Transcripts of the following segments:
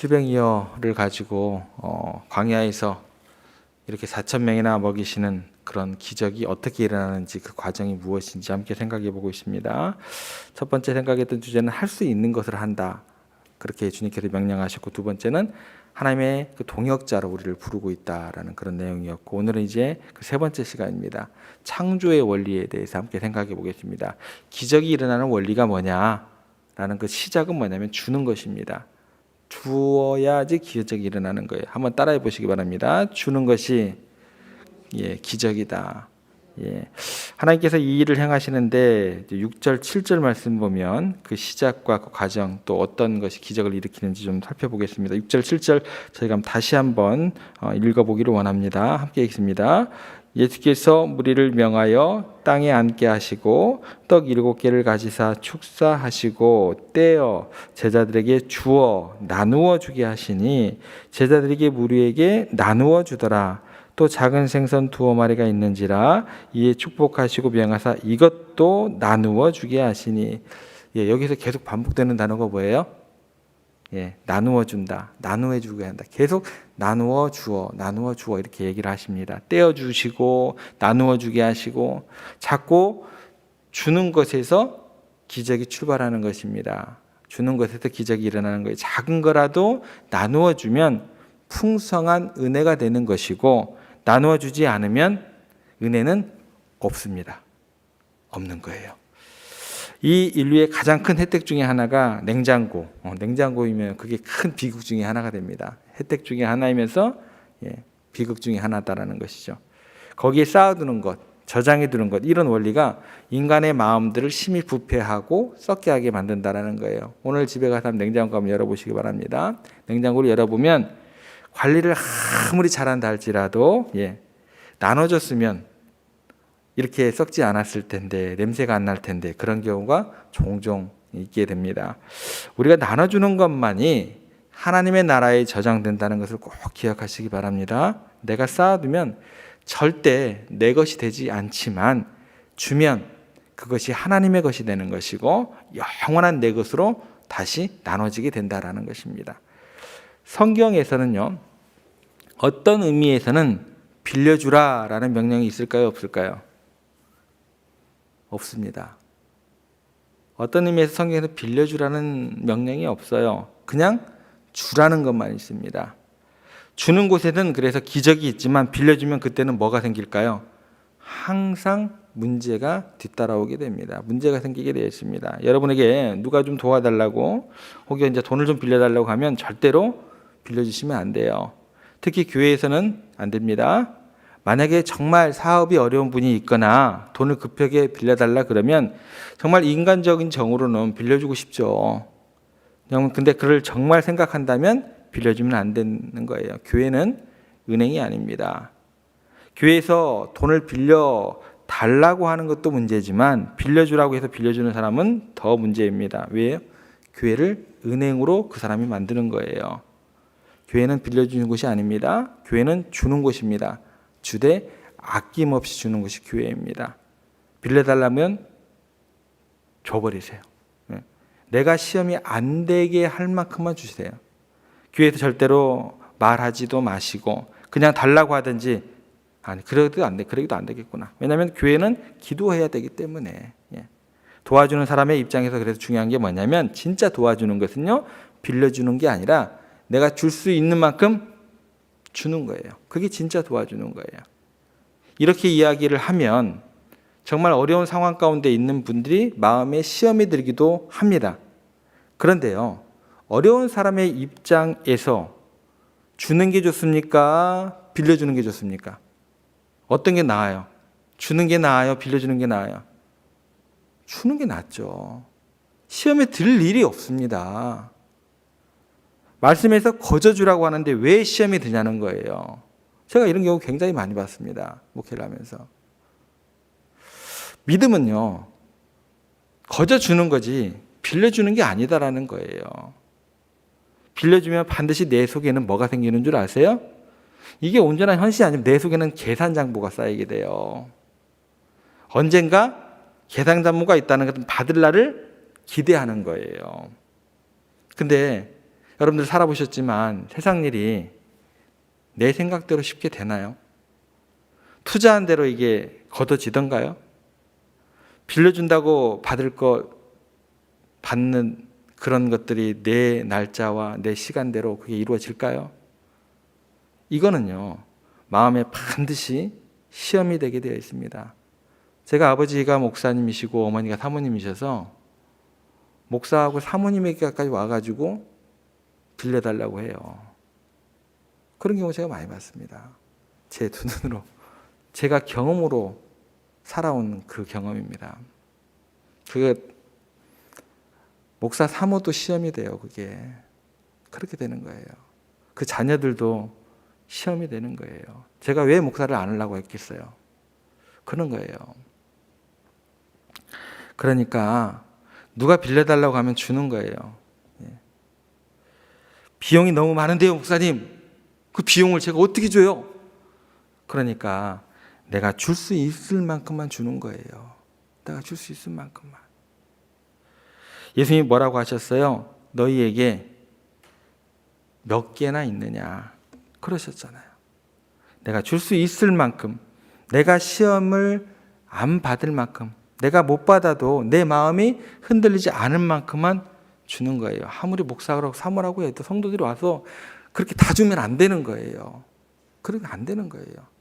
700여를 가지고 광야에서 이렇게 4,000명이나 먹이시는 그런 기적이 어떻게 일어나는지, 그 과정이 무엇인지 함께 생각해 보고 있습니다. 첫 번째 생각했던 주제는 할 수 있는 것을 한다, 그렇게 주님께서 명령하셨고, 두 번째는 하나님의 그 동역자로 우리를 부르고 있다라는 그런 내용이었고, 오늘은 이제 그 세 번째 시간입니다. 창조의 원리에 대해서 함께 생각해 보겠습니다. 기적이 일어나는 원리가 뭐냐라는 그 시작은 뭐냐면 주는 것입니다. 주어야지 기적이 일어나는 거예요. 한번 따라해 보시기 바랍니다. 주는 것이 기적이다. 하나님께서 이 일을 행하시는데 6절, 7절 말씀 보면 그 시작과 그 과정, 또 어떤 것이 기적을 일으키는지 좀 살펴보겠습니다. 6절, 7절 저희가 다시 한번 읽어보기를 원합니다. 함께 읽습니다. 예수께서 무리를 명하여 땅에 앉게 하시고 떡 7개를 가지사 축사하시고 떼어 제자들에게 주어 나누어 주게 하시니 제자들에게 무리에게 나누어 주더라. 또 작은 생선 2마리가 있는지라 이에 축복하시고 명하사 이것도 나누어 주게 하시니. 여기서 계속 반복되는 단어가 뭐예요? 나누어 준다, 나누어 주게 한다. 계속 나누어 주어, 나누어 주어 이렇게 얘기를 하십니다. 떼어 주시고 나누어 주게 하시고, 자꾸 주는 것에서 기적이 출발하는 것입니다. 주는 것에서 기적이 일어나는 거예요. 작은 거라도 나누어 주면 풍성한 은혜가 되는 것이고, 나누어 주지 않으면 은혜는 없습니다. 없는 거예요. 이 인류의 가장 큰 혜택 중에 하나가 냉장고. 냉장고이면 그게 큰 비극 중에 하나가 됩니다. 혜택 중에 하나이면서 비극 중에 하나다라는 것이죠. 거기에 쌓아두는 것, 저장해 두는 것, 이런 원리가 인간의 마음들을 심히 부패하고 썩게 하게 만든다라는 거예요. 오늘 집에 가서 냉장고 한번 열어보시기 바랍니다. 냉장고를 열어보면 관리를 아무리 잘한다 할지라도 나눠줬으면 이렇게 썩지 않았을 텐데, 냄새가 안 날 텐데, 그런 경우가 종종 있게 됩니다. 우리가 나눠주는 것만이 하나님의 나라에 저장된다는 것을 꼭 기억하시기 바랍니다. 내가 쌓아두면 절대 내 것이 되지 않지만, 주면 그것이 하나님의 것이 되는 것이고 영원한 내 것으로 다시 나눠지게 된다는 것입니다. 성경에서는요, 어떤 의미에서는 빌려주라라는 명령이 있을까요, 없을까요? 없습니다. 어떤 의미에서 성경에서 빌려주라는 명령이 없어요. 그냥 주라는 것만 있습니다. 주는 곳에는 그래서 기적이 있지만, 빌려주면 그때는 뭐가 생길까요? 항상 문제가 뒤따라오게 됩니다. 문제가 생기게 되어 있습니다. 여러분에게 누가 좀 도와달라고, 혹은 이제 돈을 좀 빌려달라고 하면 절대로 빌려주시면 안 돼요. 특히 교회에서는 안 됩니다. 만약에 정말 사업이 어려운 분이 있거나 돈을 급하게 빌려달라 그러면 정말 인간적인 정으로는 빌려주고 싶죠. 근데 그를 정말 생각한다면 빌려주면 안 되는 거예요. 교회는 은행이 아닙니다. 교회에서 돈을 빌려 달라고 하는 것도 문제지만, 빌려주라고 해서 빌려주는 사람은 더 문제입니다. 왜요? 교회를 은행으로 그 사람이 만드는 거예요. 교회는 빌려주는 곳이 아닙니다. 교회는 주는 곳입니다. 주되 아낌없이 주는 것이 교회입니다. 빌려달라면 줘버리세요. 내가 시험이 안 되게 할 만큼만 주세요. 교회에서 절대로 말하지도 마시고 그냥 달라고 하든지, 아니 그래도 안 돼, 그래도 안 되겠구나. 왜냐하면 교회는 기도해야 되기 때문에. 도와주는 사람의 입장에서 그래서 중요한 게 뭐냐면, 진짜 도와주는 것은요, 빌려주는 게 아니라 내가 줄 수 있는 만큼 주는 거예요. 그게 진짜 도와주는 거예요. 이렇게 이야기를 하면 정말 어려운 상황 가운데 있는 분들이 마음에 시험이 들기도 합니다. 그런데요, 어려운 사람의 입장에서 주는 게 좋습니까? 빌려주는 게 좋습니까? 어떤 게 나아요? 주는 게 나아요? 빌려주는 게 나아요? 주는 게 낫죠. 시험에 들 일이 없습니다. 말씀에서 거저주라고 하는데 왜 시험이 드냐는 거예요. 제가 이런 경우 굉장히 많이 봤습니다. 목회를 하면서. 믿음은요, 거저주는 거지 빌려주는 게 아니다라는 거예요. 빌려주면 반드시 내 속에는 뭐가 생기는 줄 아세요? 이게 온전한 현실이 아니면 내 속에는 계산장부가 쌓이게 돼요. 언젠가 계산장부가 있다는 것은 받을 날을 기대하는 거예요. 근데 여러분들 살아보셨지만 세상 일이 내 생각대로 쉽게 되나요? 투자한 대로 이게 거둬지던가요? 빌려준다고 받을 거 받는 그런 것들이 내 날짜와 내 시간대로 그게 이루어질까요? 이거는요, 마음에 반드시 시험이 되게 되어 있습니다. 제가 아버지가 목사님이시고 어머니가 사모님이셔서 목사하고 사모님에게까지 와가지고 빌려달라고 해요. 그런 경우 제가 많이 봤습니다. 제 두 눈으로. 제가 경험으로 살아온 그 경험입니다. 목사 사모도 시험이 돼요. 그게 그렇게 되는 거예요. 그 자녀들도 시험이 되는 거예요. 제가 왜 목사를 안 하려고 했겠어요? 그런 거예요. 그러니까 누가 빌려달라고 하면 주는 거예요. 비용이 너무 많은데요, 목사님. 그 비용을 제가 어떻게 줘요? 그러니까 내가 줄 수 있을 만큼만 주는 거예요. 내가 줄 수 있을 만큼만. 예수님이 뭐라고 하셨어요? 너희에게 몇 개나 있느냐 그러셨잖아요. 내가 줄 수 있을 만큼, 내가 시험을 안 받을 만큼, 내가 못 받아도 내 마음이 흔들리지 않을 만큼만 주는 거예요. 아무리 목사라고 사모라고 해도 성도들이 와서 그렇게 다 주면 안 되는 거예요. 그러면 안 되는 거예요.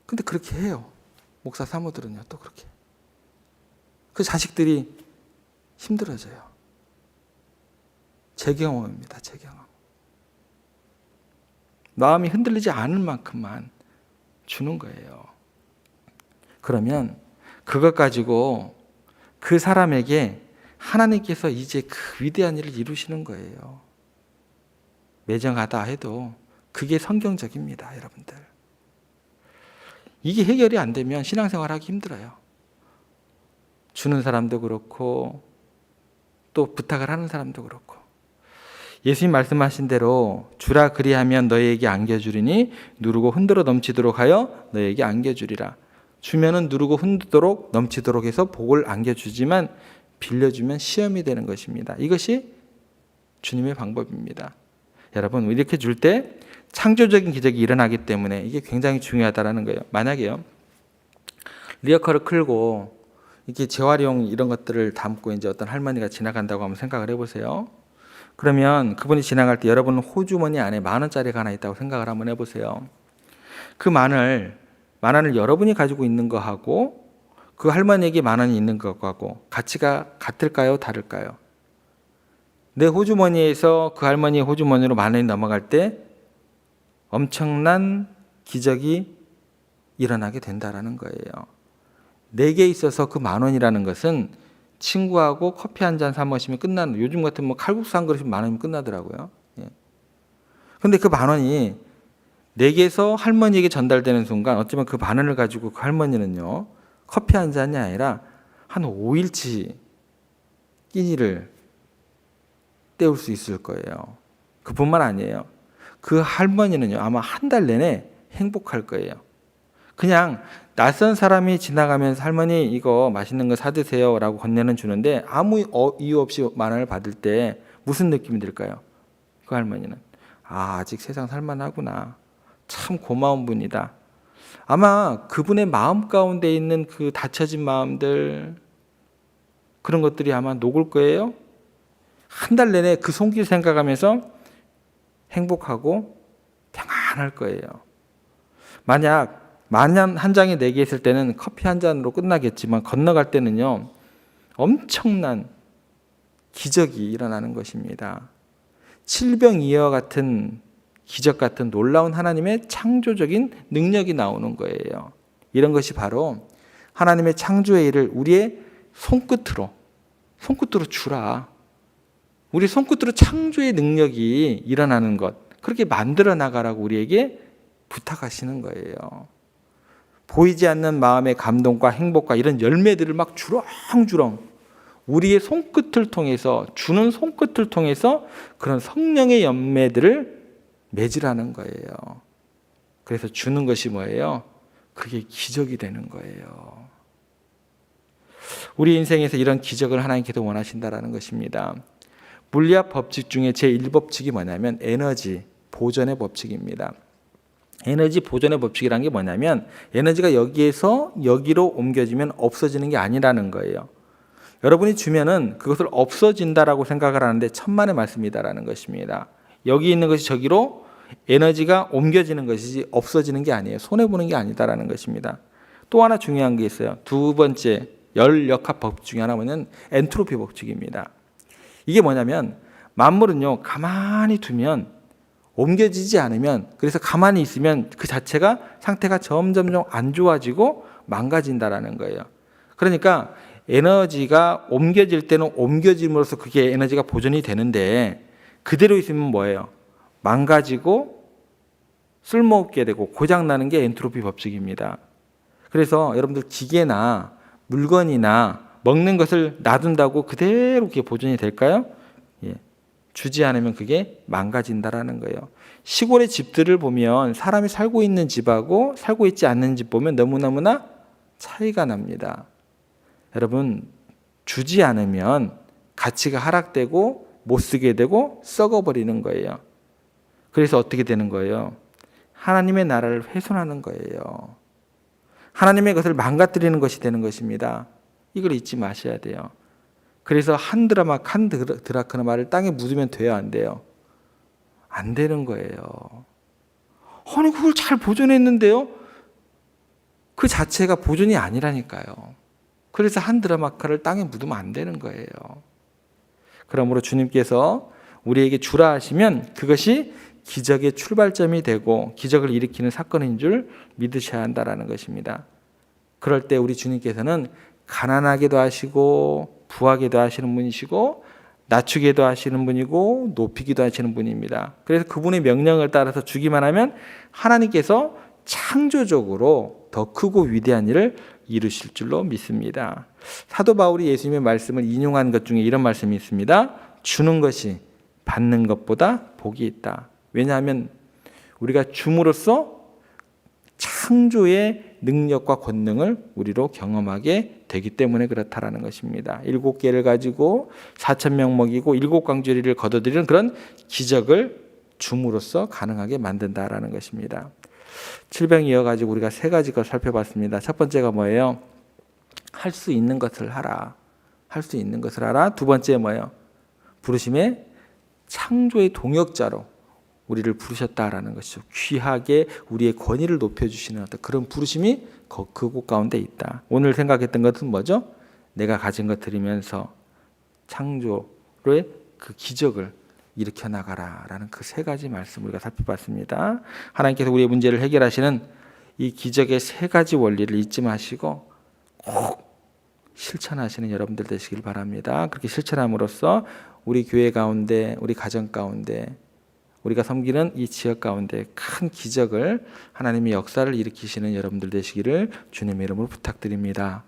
근데 그렇게 해요. 목사 사모들은요, 또 그렇게. 그 자식들이 힘들어져요. 제 경험입니다. 제 경험. 마음이 흔들리지 않을 만큼만 주는 거예요. 그러면 그것 가지고 그 사람에게 하나님께서 이제 그 위대한 일을 이루시는 거예요. 매정하다 해도 그게 성경적입니다, 여러분들. 이게 해결이 안 되면 신앙생활 하기 힘들어요. 주는 사람도 그렇고 또 부탁을 하는 사람도 그렇고. 예수님 말씀하신 대로 주라 그리하면 너희에게 안겨주리니 누르고 흔들어 넘치도록 하여 너희에게 안겨주리라. 주면은 누르고 흔들도록 넘치도록 해서 복을 안겨주지만 빌려주면 시험이 되는 것입니다. 이것이 주님의 방법입니다. 여러분, 이렇게 줄 때 창조적인 기적이 일어나기 때문에 이게 굉장히 중요하다는 거예요. 만약에요, 리어커를 끌고 이렇게 재활용 이런 것들을 담고 이제 어떤 할머니가 지나간다고 한번 생각을 해보세요. 그러면 그분이 지나갈 때 여러분은 호주머니 안에 10,000원짜리가 하나 있다고 생각을 한번 해보세요. 그 만 원을 여러분이 가지고 있는 거하고 그 할머니에게 10,000원이 있는 것하고 가치가 같을까요? 다를까요? 내 호주머니에서 그 할머니의 호주머니로 10,000원이 넘어갈 때 엄청난 기적이 일어나게 된다라는 거예요. 내게 있어서 그 10,000원이라는 것은 친구하고 커피 한 잔 사 마시면 끝나는, 요즘 같은 뭐 칼국수 한 그릇이면 10,000원이면 끝나더라고요. 그런데 그 10,000원이 내게서 할머니에게 전달되는 순간 어쩌면 그 10,000원을 가지고 그 할머니는요, 커피 한 잔이 아니라 한 5일치 끼니를 때울 수 있을 거예요. 그뿐만 아니에요. 그 할머니는요, 아마 한 달 내내 행복할 거예요. 그냥 낯선 사람이 지나가면서 할머니 이거 맛있는 거 사드세요 라고 건네는 주는데 아무 이유 없이 10,000원을 받을 때 무슨 느낌이 들까요? 그 할머니는 아직 세상 살만하구나, 참 고마운 분이다. 아마 그분의 마음 가운데 있는 그 닫혀진 마음들, 그런 것들이 아마 녹을 거예요. 한 달 내내 그 손길 생각하면서 행복하고 평안할 거예요. 만약 만년 한 장이 내게 있을 때는 커피 한 잔으로 끝나겠지만 건너갈 때는요, 엄청난 기적이 일어나는 것입니다. 칠병이어 같은 기적 같은 놀라운 하나님의 창조적인 능력이 나오는 거예요. 이런 것이 바로 하나님의 창조의 일을 우리의 손끝으로 주라. 우리 손끝으로 창조의 능력이 일어나는 것, 그렇게 만들어 나가라고 우리에게 부탁하시는 거예요. 보이지 않는 마음의 감동과 행복과 이런 열매들을 막 주렁주렁 우리의 손끝을 통해서, 주는 손끝을 통해서 그런 성령의 열매들을 맺으라는 거예요. 그래서 주는 것이 뭐예요? 그게 기적이 되는 거예요. 우리 인생에서 이런 기적을 하나님께서 원하신다라는 것입니다. 물리학 법칙 중에 제1법칙이 뭐냐면 에너지 보존의 법칙입니다. 에너지 보존의 법칙이라는 게 뭐냐면 에너지가 여기에서 여기로 옮겨지면 없어지는 게 아니라는 거예요. 여러분이 주면은 그것을 없어진다라고 생각을 하는데 천만의 말씀이다라는 것입니다. 여기 있는 것이 저기로 에너지가 옮겨지는 것이지 없어지는 게 아니에요. 손해보는 게 아니다라는 것입니다. 또 하나 중요한 게 있어요. 두 번째 열역학 법칙 중에 하나 뭐냐면 엔트로피 법칙입니다. 이게 뭐냐면 만물은요 가만히 두면 옮겨지지 않으면, 그래서 가만히 있으면 그 자체가 상태가 점점 안 좋아지고 망가진다라는 거예요. 그러니까 에너지가 옮겨질 때는 옮겨짐으로써 그게 에너지가 보존이 되는데 그대로 있으면 뭐예요? 망가지고 쓸모없게 되고 고장나는 게 엔트로피 법칙입니다. 그래서 여러분들 기계나 물건이나 먹는 것을 놔둔다고 그대로 그게 보존이 될까요? 예. 주지 않으면 그게 망가진다라는 거예요. 시골의 집들을 보면 사람이 살고 있는 집하고 살고 있지 않는 집 보면 너무너무나 차이가 납니다. 여러분, 주지 않으면 가치가 하락되고 못 쓰게 되고 썩어버리는 거예요. 그래서 어떻게 되는 거예요? 하나님의 나라를 훼손하는 거예요. 하나님의 것을 망가뜨리는 것이 되는 것입니다. 이걸 잊지 마셔야 돼요. 그래서 한 드라마, 한 드라크마를 땅에 묻으면 돼요, 안 돼요? 안 되는 거예요. 아니, 그걸 잘 보존했는데요? 그 자체가 보존이 아니라니까요. 그래서 한 드라마카를 땅에 묻으면 안 되는 거예요. 그러므로 주님께서 우리에게 주라 하시면 그것이 기적의 출발점이 되고 기적을 일으키는 사건인 줄 믿으셔야 한다는 것입니다. 그럴 때 우리 주님께서는 가난하게도 하시고 부하게도 하시는 분이시고 낮추게도 하시는 분이고 높이기도 하시는 분입니다. 그래서 그분의 명령을 따라서 주기만 하면 하나님께서 창조적으로 더 크고 위대한 일을 이루실 줄로 믿습니다. 사도 바울이 예수님의 말씀을 인용한 것 중에 이런 말씀이 있습니다. 주는 것이 받는 것보다 복이 있다. 왜냐하면 우리가 줌으로써 창조의 능력과 권능을 우리로 경험하게 되기 때문에 그렇다라는 것입니다. 7개를 가지고 4,000명 먹이고 7광주리를 거둬들이는 그런 기적을 줌으로써 가능하게 만든다라는 것입니다. 7병 이어가지고 우리가 3가지 걸 살펴봤습니다. 첫 번째가 뭐예요? 할 수 있는 것을 하라. 할 수 있는 것을 하라. 두 번째 뭐예요? 부르심의 창조의 동역자로 우리를 부르셨다라는 것이죠. 귀하게 우리의 권위를 높여주시는 어떤 그런 부르심이 그곳 가운데 있다. 오늘 생각했던 것은 뭐죠? 내가 가진 것 드리면서 창조의 그 기적을 일으켜 나가라라는 그 3가지 말씀 우리가 살펴봤습니다. 하나님께서 우리의 문제를 해결하시는 이 기적의 3가지 원리를 잊지 마시고 꼭 실천하시는 여러분들 되시길 바랍니다. 그렇게 실천함으로써 우리 교회 가운데, 우리 가정 가운데, 우리가 섬기는 이 지역 가운데 큰 기적을 하나님의 역사를 일으키시는 여러분들 되시기를 주님의 이름으로 부탁드립니다.